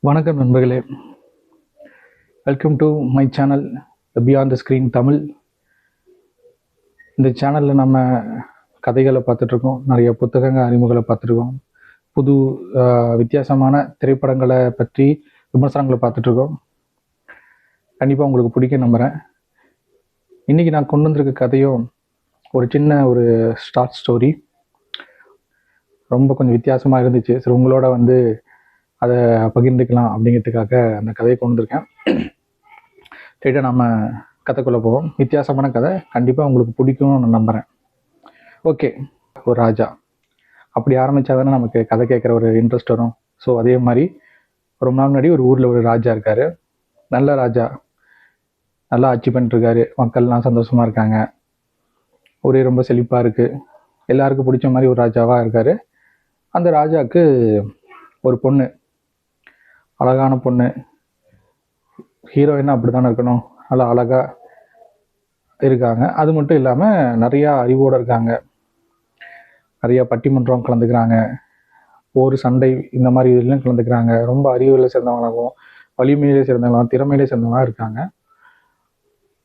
வணக்கம் நண்பர்களே, welcome to my channel beyond the screen Tamil. இந்த சேனலில் நம்ம கதைகளை பார்த்துட்ருக்கோம், நிறைய புத்தகங்கள் அறிமுகங்களை பார்த்துருக்கோம், புது வித்தியாசமான திரைப்படங்களை பற்றி விமர்சனங்களை பார்த்துட்ருக்கோம். கண்டிப்பாக உங்களுக்கு பிடிக்க நம்புகிறேன். இன்றைக்கி நான் கொண்டு வந்திருக்க கதையும் ஒரு சின்ன ஷார்ட் ஸ்டோரி, ரொம்ப கொஞ்சம் வித்தியாசமாக இருந்துச்சு. சரி, உங்களோட அதை பகிர்ந்துக்கலாம் அப்படிங்கிறதுக்காக அந்த கதையை கொண்டு வந்திருக்கேன். சரிட்டா நம்ம கதைக்குள்ளே போவோம். வித்தியாசமான கதை, கண்டிப்பாக உங்களுக்கு பிடிக்கும்னு நான் நம்புகிறேன். ஓகே, ஒரு ராஜா அப்படி ஆரம்பித்தா தானே நமக்கு கதை கேட்குற ஒரு இன்ட்ரெஸ்ட் வரும். ஸோ அதே மாதிரி ரொம்ப நாள் முன்னாடி ஒரு ஊரில் ஒரு ராஜா இருக்கார். நல்ல ராஜா, நல்லா ஆட்சி பண்ணிட்டுருக்காரு. மக்கள்லாம் சந்தோஷமாக இருக்காங்க. ஊரே ரொம்ப செழிப்பாக இருக்குது. எல்லாருக்கும் பிடிச்ச மாதிரி ஒரு ராஜாவாக இருக்கார். அந்த ராஜாவுக்கு ஒரு பொண்ணு, அழகான பொண்ணு. ஹீரோயினா அப்படி தானே இருக்கணும், நல்லா அழகாக இருக்காங்க. அது மட்டும் இல்லாமல் நிறையா அறிவோடு இருக்காங்க. நிறையா பட்டிமன்றம் கலந்துக்கிறாங்க, போர் சண்டை இந்த மாதிரி இதுலையும் கலந்துக்கிறாங்க. ரொம்ப அறிவில் சேர்ந்தவங்களாகவும் வலிமையிலே சேர்ந்தவங்களாகவும் திறமையிலே சேர்ந்தவங்களாக இருக்காங்க.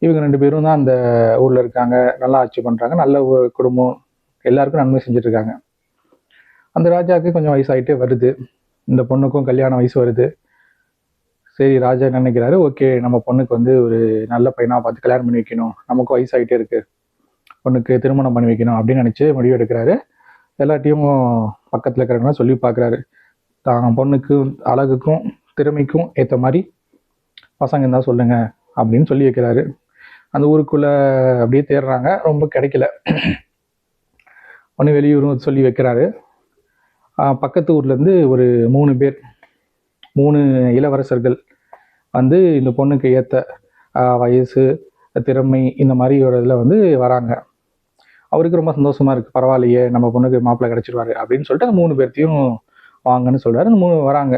இவங்க 2 பேரும் தான் அந்த ஊரில் இருக்காங்க. நல்லா ஆட்சி பண்ணுறாங்க. நல்ல குடும்பம், எல்லாருக்கும் நன்மை செஞ்சுட்ருக்காங்க. அந்த ராஜாவுக்கு கொஞ்சம் வயசாகிட்டே வருது. இந்த பொண்ணுக்கும் கல்யாண வயசு வருது. சரி, ராஜா நினைக்கிறாரு, ஓகே நம்ம பொண்ணுக்கு ஒரு நல்ல பையனாக பார்த்து கல்யாணம் பண்ணி வைக்கணும், நமக்கு வயசாகிட்டே இருக்குது, பொண்ணுக்கு திருமணம் பண்ணி வைக்கணும் அப்படின்னு நினச்சி முடிவு எடுக்கிறாரு. எல்லாத்தையும் பக்கத்தில் இருக்கிறவங்களாம் சொல்லி பார்க்குறாரு. தான் பொண்ணுக்கு அழகுக்கும் திறமைக்கும் ஏற்ற மாதிரி பசங்க இருந்தால் சொல்லுங்கள் அப்படின்னு சொல்லி வைக்கிறாரு. அந்த ஊருக்குள்ளே அப்படியே தேடுறாங்க, ரொம்ப கிடைக்கல. ஒன்று வெளியூரும் சொல்லி வைக்கிறாரு. பக்கத்து ஊர்லேருந்து ஒரு 3 பேர், 3 இளவரசர்கள் இந்த பொண்ணுக்கு ஏற்ற வயசு திறமை இந்த மாதிரி ஒரு இதில் வராங்க. அவருக்கு ரொம்ப சந்தோஷமாக இருக்குது. பரவாயில்லையே, நம்ம பொண்ணுக்கு மாப்பிள்ளை கிடச்சிருவாரு அப்படின்னு சொல்லிட்டு அந்த 3 பேர்த்தையும் வாங்கன்னு சொல்கிறாரு. அந்த 3 வராங்க.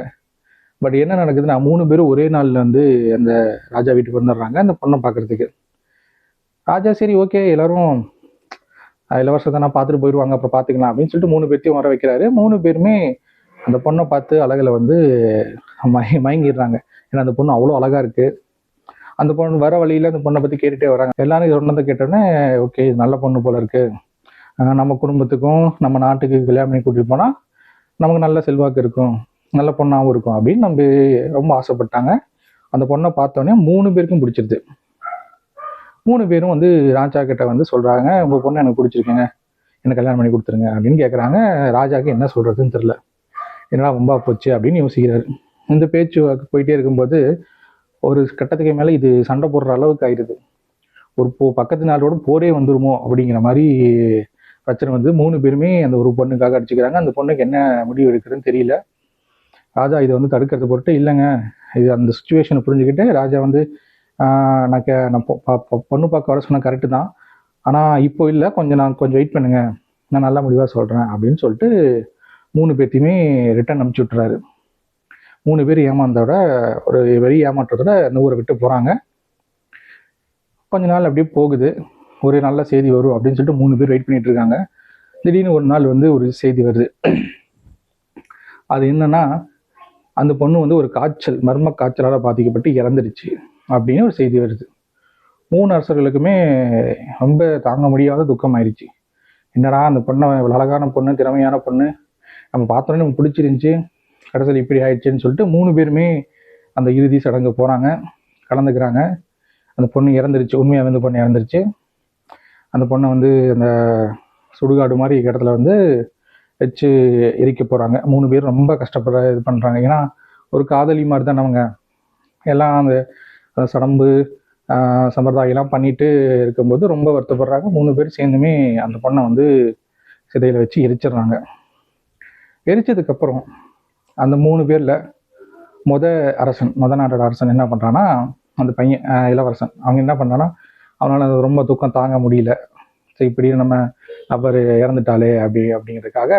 பட் என்ன நடக்குதுன்னா, 3 பேரும் ஒரே நாளில் அந்த ராஜா வீட்டுக்கு வந்துடுறாங்க அந்த பொண்ணை பார்க்குறதுக்கு. ராஜா சரி ஓகே, எல்லோரும் இளவரசர் தானே பார்த்துட்டு போயிடுவாங்க, அப்புறம் பார்த்துக்கலாம் அப்படின்னு சொல்லிட்டு 3 பேர்த்தையும் வர வைக்கிறாரு. 3 பேருமே அந்த பொண்ணை பார்த்து அழகில் மயங்கிடுறாங்க. ஏன்னா அந்த பொண்ணு அவ்வளோ அழகாக இருக்குது. அந்த பொண்ணு வர வழியில் அந்த பொண்ணை பற்றி கேட்டுகிட்டே வராங்க. எல்லாரும் சொன்னதை கேட்டோன்னே, ஓகே இது நல்ல பொண்ணு போல இருக்குது, நம்ம குடும்பத்துக்கும் நம்ம நாட்டுக்கு கல்யாணம் பண்ணி கூட்டிகிட்டு போனால் நமக்கு நல்ல செல்வாக்கு இருக்கும், நல்ல பொண்ணாகவும் இருக்கும் அப்படின்னு ரொம்ப ஆசைப்பட்டாங்க. அந்த பொண்ணை பார்த்தோன்னே 3 பேருக்கும் பிடிச்சிருது. 3 பேரும் ராஜா கிட்ட சொல்கிறாங்க, உங்கள் பொண்ணு எனக்கு பிடிச்சிருக்குங்க, எனக்கு கல்யாணம் பண்ணி கொடுத்துருங்க அப்படின்னு கேட்குறாங்க. ராஜாவுக்கு என்ன சொல்கிறதுன்னு தெரில, என்னடா ரொம்ப போச்சு அப்படின்னு யோசிக்கிறாரு. இந்த பேச்சு போயிட்டே இருக்கும்போது ஒரு கட்டத்துக்கு மேலே இது சண்டை போடுற அளவுக்கு ஆயிடுது. பக்கத்து நாளோட போரே வந்துருமோ அப்படிங்கிற மாதிரி பிரச்சனை 3 பேருமே அந்த ஒரு பொண்ணுக்காக அடிச்சுக்கிறாங்க. அந்த பொண்ணுக்கு என்ன முடிவு எடுக்கிறதுன்னு தெரியல. ராஜா இதை தடுக்கிறது பொருட்டு, இல்லைங்க இது அந்த சுச்சுவேஷனை புரிஞ்சுக்கிட்டு ராஜா நான் பொண்ணு பார்க்க வர சொன்ன கரெக்டு தான், ஆனால் இப்போ இல்லை, நான் கொஞ்சம் வெயிட் பண்ணுங்க, நான் நல்ல முடிவாக சொல்கிறேன் அப்படின்னு சொல்லிட்டு 3 பேர்த்தையுமே ரிட்டர்ன் அனுப்பிச்சி விட்டுறாரு. 3 பேர் ஏமாந்தோட ஒரு வெறி ஏமாற்றத்தோட அந்த ஊரை விட்டு போகிறாங்க. கொஞ்ச நாள் அப்படியே போகுது. ஒரு நல்ல செய்தி வரும் அப்படின்னு சொல்லிட்டு 3 பேர் வெயிட் பண்ணிட்டு இருக்காங்க. திடீர்னு ஒரு நாள் ஒரு செய்தி வருது. அது என்னன்னா, அந்த பொண்ணு ஒரு காய்ச்சல், மர்ம காய்ச்சலால் பாதிக்கப்பட்டு இறந்துடுச்சு அப்படின்னு ஒரு செய்தி வருது. 3 அரசர்களுக்குமே ரொம்ப தாங்க முடியாத துக்கம் ஆயிடுச்சு. என்னடா அந்த பொண்ணை, அழகான பொண்ணு, திறமையான பொண்ணு, நம்ம பார்த்தோன்னே நமக்கு பிடிச்சிருந்துச்சு, கடைசியில் இப்படி ஆயிடுச்சுன்னு சொல்லிட்டு 3 பேருமே அந்த இறுதி சடங்கு போகிறாங்க, கலந்துக்கிறாங்க. அந்த பொண்ணு இறந்துருச்சு, உண்மையாக அந்த பொண்ணு இறந்துருச்சு. அந்த பொண்ணை அந்த சுடுகாடு மாதிரி இடத்துல வச்சு எரிக்க போகிறாங்க. 3 பேர் ரொம்ப கஷ்டப்படுற இது பண்ணுறாங்க. ஏன்னா ஒரு காதலி மாதிரி தான் அவங்க எல்லாம் அந்த சடம்பு சம்பிரதாயம்லாம் பண்ணிட்டு இருக்கும்போது ரொம்ப வருத்தப்படுறாங்க. 3 பேர் சேர்ந்துமே அந்த பொண்ணை சிதையில் வச்சு எரிச்சிடுறாங்க. எரிச்சதுக்கப்புறம் அந்த 3 பேரில் மொத நாட்டோட அரசன் என்ன பண்ணுறான்னா, அந்த பையன் இளவரசன் அவங்க என்ன பண்ணுறான்னா, அவனால் ரொம்ப துக்கம் தாங்க முடியல, சரி இப்படி நம்ம அவர் இறந்துட்டாலே அப்படிங்கிறதுக்காக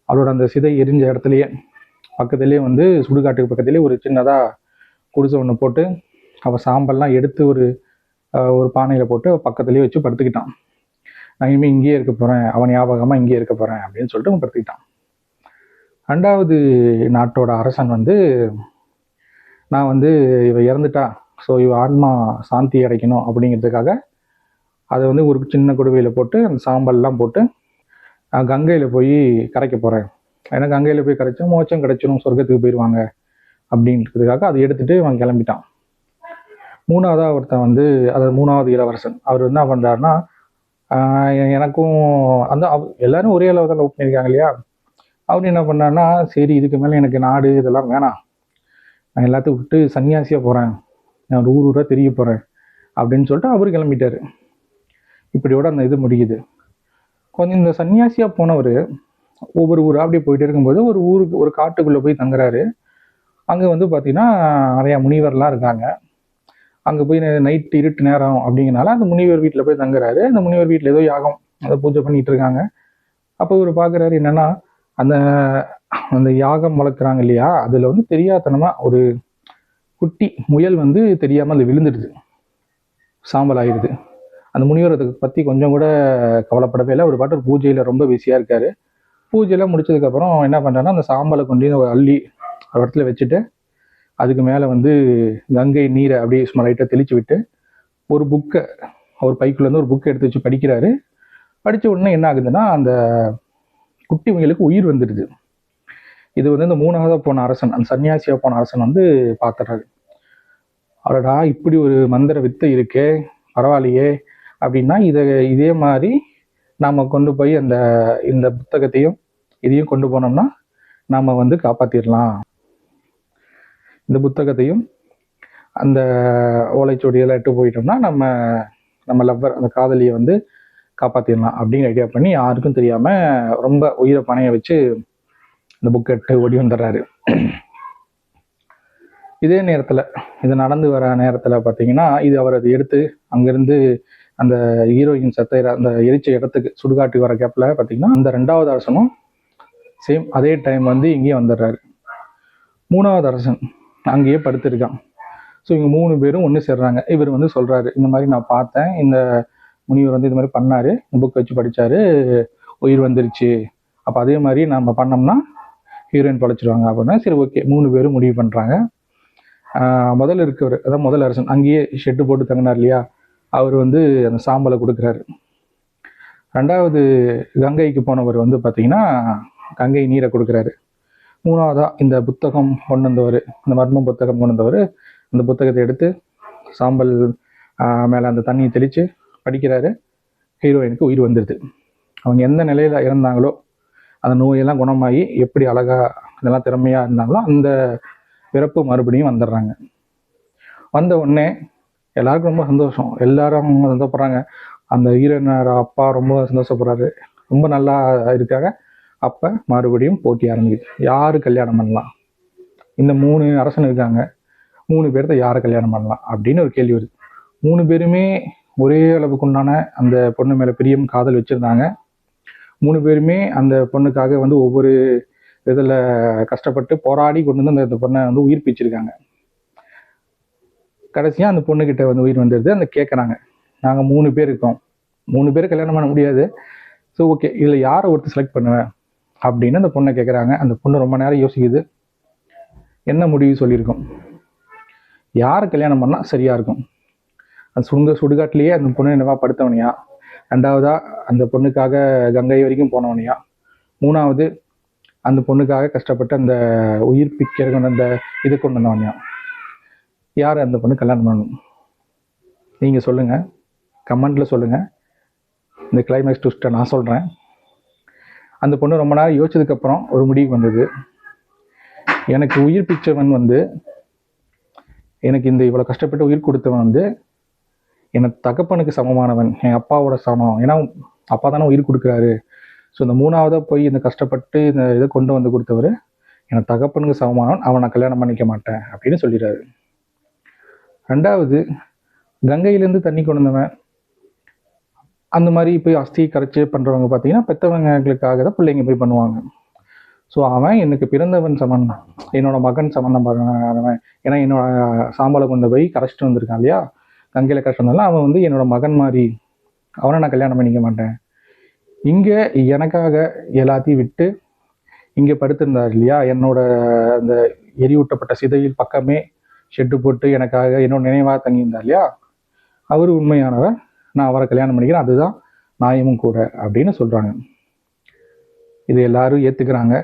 அவளோட அந்த சிதை எரிஞ்ச இடத்துலையே பக்கத்துலேயே சுடுகாட்டுக்கு பக்கத்துலேயே ஒரு சின்னதாக குடிசை ஒன்று போட்டு அவள் சாம்பல்லாம் எடுத்து ஒரு பானையில் போட்டு பக்கத்துலேயே வச்சு படுத்துக்கிட்டான். நான் இனிமேல் இங்கேயே இருக்க போகிறேன், அவன் ஞாபகமாக இங்கேயே இருக்க போகிறேன் அப்படின்னு சொல்லிட்டு அவன் படுத்துக்கிட்டான். 2வது நாட்டோட அரசன் நான் வந்து இவ இறந்துட்டா, ஸோ இவ ஆன்மா சாந்தி அடைக்கணும் அப்படிங்கிறதுக்காக அதை வந்து ஒரு சின்ன குடுவையில் போட்டு அந்த சாம்பல்லாம் போட்டு கங்கையில் போய் கரைக்க போகிறேன். ஏன்னா கங்கையில் போய் கரைச்சா மோட்சம் கிடைச்சிடும், சொர்க்கத்துக்கு போயிடுவாங்க அப்படின்றதுக்காக அதை எடுத்துகிட்டு அவன் கிளம்பிட்டான். மூணாவதாக ஒருத்தன் வந்து, அதாவது மூணாவது இளவரசன், அவர் என்ன பண்ணுறாருன்னா, எனக்கும் அந்த எல்லாரும் ஒரே அளவு தான் லவ் பண்ணியிருக்காங்க இல்லையா, அவர் என்ன பண்ணாருன்னா, சரி இதுக்கு மேலே எனக்கு நாடு இதெல்லாம் வேணாம், நான் எல்லாத்தையும் விட்டு சன்னியாசியாக போகிறேன், நான் ஒரு ஊராக தெரிய போகிறேன் அப்படின்னு சொல்லிட்டு அவர் கிளம்பிட்டார். இப்படியோட அந்த இது முடியுது. கொஞ்சம் இந்த சன்னியாசியாக போனவர் ஒவ்வொரு ஊராக அப்படியே போயிட்டே இருக்கும்போது ஒரு ஊருக்கு, ஒரு காட்டுக்குள்ளே போய் தங்குறாரு. அங்கே வந்து பார்த்தீங்கன்னா நிறையா முனிவர்லாம் இருக்காங்க. அங்கே போய் நைட் இருட்டு நேரம் அப்படிங்கிறனால அந்த முனிவர் வீட்டில் போய் தங்குறாரு. அந்த முனிவர் வீட்டில் ஏதோ யாகம், அதை பூஜை பண்ணிட்டு இருக்காங்க. அப்போ இவர் பார்க்குறாரு என்னன்னா, அந்த அந்த யாகம் வளர்க்குறாங்க இல்லையா, அதில் வந்து தெரியாதனமாக ஒரு குட்டி முயல் வந்து தெரியாமல் அது விழுந்துடுது, சாம்பல் ஆயிடுது. அந்த முனிவர் அதை பற்றி கொஞ்சம் கூட கவலைப்படவே இல்லை. ஒரு பாட்டு பூஜையில் ரொம்ப பிஸியாக இருக்காரு. பூஜையெல்லாம் முடிச்சதுக்கப்புறம் என்ன பண்ணுறாருன்னா, அந்த சாம்பலை கொண்டு ஒரு அள்ளி ஒரு இடத்துல வச்சுட்டு அதுக்கு மேலே வந்து கங்கை நீரை அப்படியே சும்மா லைட்டாக தெளித்து விட்டு ஒரு புக்கை, ஒரு பைக்குள்ளேருந்து ஒரு புக்கை எடுத்து வச்சு படிக்கிறாரு. படித்த உடனே என்ன ஆகுதுன்னா, அந்த குட்டி முயலுக்கு உயிர் வந்துடுது. இது வந்து இந்த மூணாவதாக போன அரசன், அந்த சன்னியாசியாக போன அரசன் வந்து பார்த்துறாரு. அவரடா இப்படி ஒரு மந்திர வித்தை இருக்கே, பரவாயில்லையே அப்படின்னா, இதே மாதிரி நாம் கொண்டு போய் இந்த புத்தகத்தையும் இதையும் கொண்டு போனோம்னா நாம் வந்து காப்பாற்றிடலாம். இந்த புத்தகத்தையும் அந்த ஓலைச்சுவடியெல்லாம் எட்டு போயிட்டோம்னா நம்ம லவ்வர், அந்த காதலியை வந்து காப்பாற்றிடலாம் அப்படின்னு ஐடியா பண்ணி யாருக்கும் தெரியாமல் ரொம்ப உயிரை பணைய வச்சு இந்த புக்கை எட்டு ஓடி வந்துடுறாரு. இதே நேரத்தில், இது நடந்து வர நேரத்தில் பார்த்தீங்கன்னா, இது அவர் அதை எடுத்து அங்கேருந்து அந்த ஹீரோயின் சத்தையிற அந்த எரிச்ச இடத்துக்கு சுடுகாட்டுக்கு வர கேப்பில் பார்த்தீங்கன்னா, அந்த ரெண்டாவது அரசனும் சேம் அதே டைம் வந்து இங்கேயே வந்துடுறாரு. மூணாவது அரசன் அங்கேயே படுத்திருக்கான். ஸோ இவங்க 3 பேரும் ஒன்று சேர்றாங்க. இவர் வந்து சொல்கிறாரு, இந்த மாதிரி நான் பார்த்தேன், இந்த முனிவர் வந்து இது மாதிரி பண்ணார், இந்த புக் வச்சு படித்தார், உயிர் வந்துருச்சு, அப்போ அதே மாதிரி நம்ம பண்ணோம்னா ஹீரோயின் பழைச்சிருவாங்க அப்படின்னா, சரி ஓகே 3 பேரும் முடிவு பண்ணுறாங்க. முதல்ல இருக்கவர், அதான் முதல் அரசன், அங்கேயே ஷெட்டு போட்டு தங்கினார் இல்லையா, அவர் வந்து அந்த சாம்பலை கொடுக்குறாரு. ரெண்டாவது கங்கைக்கு போனவர் வந்து பார்த்தீங்கன்னா கங்கை நீரை கொடுக்குறாரு. மூணாவதாக இந்த புத்தகம் கொண்டு வந்தவர், இந்த மர்ம புத்தகம் கொண்டு வந்தவர், அந்த புத்தகத்தை எடுத்து சாம்பல் மேலே அந்த தண்ணியை தெளித்து படிக்கிறாரு. ஹீரோயினுக்கு உயிர் வந்துடுது. அவங்க எந்த நிலையில் இருந்தாங்களோ, அந்த நோயெல்லாம் குணமாகி எப்படி அழகாக இதெல்லாம் திறமையாக இருந்தாங்களோ அந்த பிறப்பு மறுபடியும் வந்துடுறாங்க. வந்த உடனே எல்லாருக்கும் ரொம்ப சந்தோஷம், எல்லாரும் சந்தோஷப்படுறாங்க. அந்த ஹீரோயினோட அப்பா ரொம்ப சந்தோஷப்படுறாரு, ரொம்ப நல்லா இருக்காங்க. அப்போ மறுபடியும் போட்டி ஆரம்பிக்குது, யார் கல்யாணம் பண்ணலாம், இந்த 3 அரசன் இருக்காங்க, 3 பேர்த்த யாரை கல்யாணம் பண்ணலாம் அப்படின்னு ஒரு கேள்வி வருது. 3 பேருமே ஒரே அளவுக்கு உண்டான அந்த பொண்ணு மேலே பிரியம் காதல் வச்சுருந்தாங்க. 3 பேருமே அந்த பொண்ணுக்காக வந்து ஒவ்வொரு இதில் கஷ்டப்பட்டு போராடி கொண்டு வந்து அந்த பொண்ணை வந்து உயிர் பிச்சிருக்காங்க. கடைசியாக அந்த பொண்ணுக்கிட்ட வந்து உயிர் வந்துடுது. அந்த கேட்குறாங்க, நாங்கள் 3 பேர் இருக்கோம், 3 பேர் கல்யாணம் பண்ண முடியாது, ஸோ ஓகே இதில் யாரை ஒருத்தர் செலக்ட் பண்ணுவேன் அப்படின்னு அந்த பொண்ணை கேட்குறாங்க. அந்த பொண்ணு ரொம்ப நேரம் யோசிக்குது, என்ன முடிவு சொல்லியிருக்கோம், யாரை கல்யாணம் பண்ணால் சரியாக இருக்கும், அந்த சுடுகாட்டிலேயே அந்த பொண்ணு என்னவா படுத்தவனையா, ரெண்டாவதாக அந்த பொண்ணுக்காக கங்கை வரைக்கும் போனவனையா, மூணாவது அந்த பொண்ணுக்காக கஷ்டப்பட்டு அந்த உயிர் பிக்கிற அந்த இது கொண்டு வந்தவனையா, யார் அந்த பொண்ணு கல்யாணம் பண்ணணும், நீங்கள் சொல்லுங்கள், கமெண்ட்டில் சொல்லுங்கள். இந்த கிளைமேக்ஸ் ட்விஸ்ட்டை நான் சொல்கிறேன். அந்த பொண்ணு ரொம்ப நேரம் யோசிச்சதுக்கப்புறம் ஒரு முடிவுக்கு வந்தது, எனக்கு உயிர் பிச்சவன் வந்து, எனக்கு இந்த இவ்வளோ கஷ்டப்பட்டு உயிர் கொடுத்தவன் வந்து எனக்கு தகப்பனுக்கு சமமானவன், என் அப்பாவோட சமம், ஏன்னா அப்பா தானே உயிர் கொடுக்குறாரு. ஸோ இந்த மூணாவதாக போய் இந்த கஷ்டப்பட்டு இந்த இதை கொண்டு வந்து கொடுத்தவர் எனக்கு தகப்பனுக்கு சமமானவன், அவன் நான் கல்யாணம் பண்ணிக்க மாட்டேன் அப்படின்னு சொல்லிடுறாரு. ரெண்டாவது, கங்கையிலேருந்து தண்ணி கொண்டு வந்தவன், அந்த மாதிரி போய் அஸ்தி கரைச்சி பண்ணுறவங்க பார்த்தீங்கன்னா பெற்றவங்களுக்காக தான் பிள்ளைங்க போய் பண்ணுவாங்க. ஸோ அவன் எனக்கு பிறந்தவன் சமன், என்னோட மகன் சமந்தம் பண்ணவன், ஏன்னா என்னோட சாம்பலை கொண்டு போய் கரைச்சிட்டு வந்திருக்கான் இல்லையா, கங்கையில் கரைச்சிட்டு வந்தாலும் அவன் வந்து என்னோட மகன் மாதிரி, அவனை நான் கல்யாணம் பண்ணிக்க மாட்டேன். இங்கே எனக்காக எல்லாத்தையும் விட்டு இங்கே படுத்திருந்தார் இல்லையா, என்னோட அந்த எரியூட்டப்பட்ட சிதையில் பக்கமே ஷெட்டு போட்டு எனக்காக என்னோட நினைவாக தங்கியிருந்தார் இல்லையா, அவர் உண்மையானவர், நான் அவரை கல்யாணம் பண்ணிக்கிறேன், அதுதான் நியாயமும் கூட அப்படின்னு சொல்கிறாங்க. இது எல்லாரும் ஏற்றுக்கிறாங்க.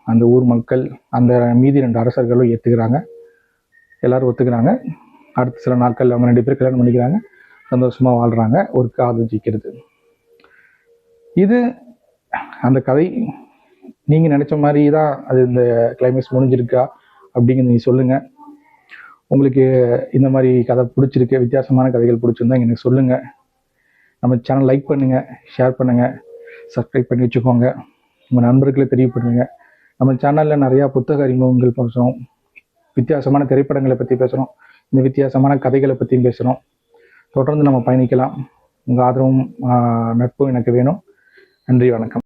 அந்த ஊர் மக்கள், அந்த மீதி 2 அரசர்களும் ஏற்றுக்கிறாங்க, எல்லாரும் ஒத்துக்கிறாங்க. அடுத்த சில நாட்கள் அவங்க 2 பேர் கல்யாணம் பண்ணிக்கிறாங்க, சந்தோஷமாக வாழ்கிறாங்க. ஒரு காதல் ஜெயிக்கிறது. இது அந்த கதை. நீங்கள் நினச்ச மாதிரி தான் அது இந்த கிளைமேக்ஸ் முடிஞ்சிருக்கா அப்படிங்கிறது நீங்கள் சொல்லுங்கள். உங்களுக்கு இந்த மாதிரி கதை பிடிச்சிருக்கு, வித்தியாசமான கதைகள் பிடிச்சிருந்தா எனக்கு சொல்லுங்கள். நம்ம சேனல் லைக் பண்ணுங்கள், ஷேர் பண்ணுங்கள், சப்ஸ்கிரைப் பண்ணி வச்சுக்கோங்க, உங்கள் நண்பர்களை தெரியப்படுத்துங்க. நம்ம சேனலில் நிறையா புத்தக அறிமுகங்கள் பேசுகிறோம், வித்தியாசமான திரைப்படங்களை பற்றி பேசுகிறோம், இந்த வித்தியாசமான கதைகளை பற்றியும் பேசுகிறோம். தொடர்ந்து நம்ம பயணிக்கலாம். உங்கள் ஆதரவும் நட்பும் எனக்கு வேணும். நன்றி, வணக்கம்.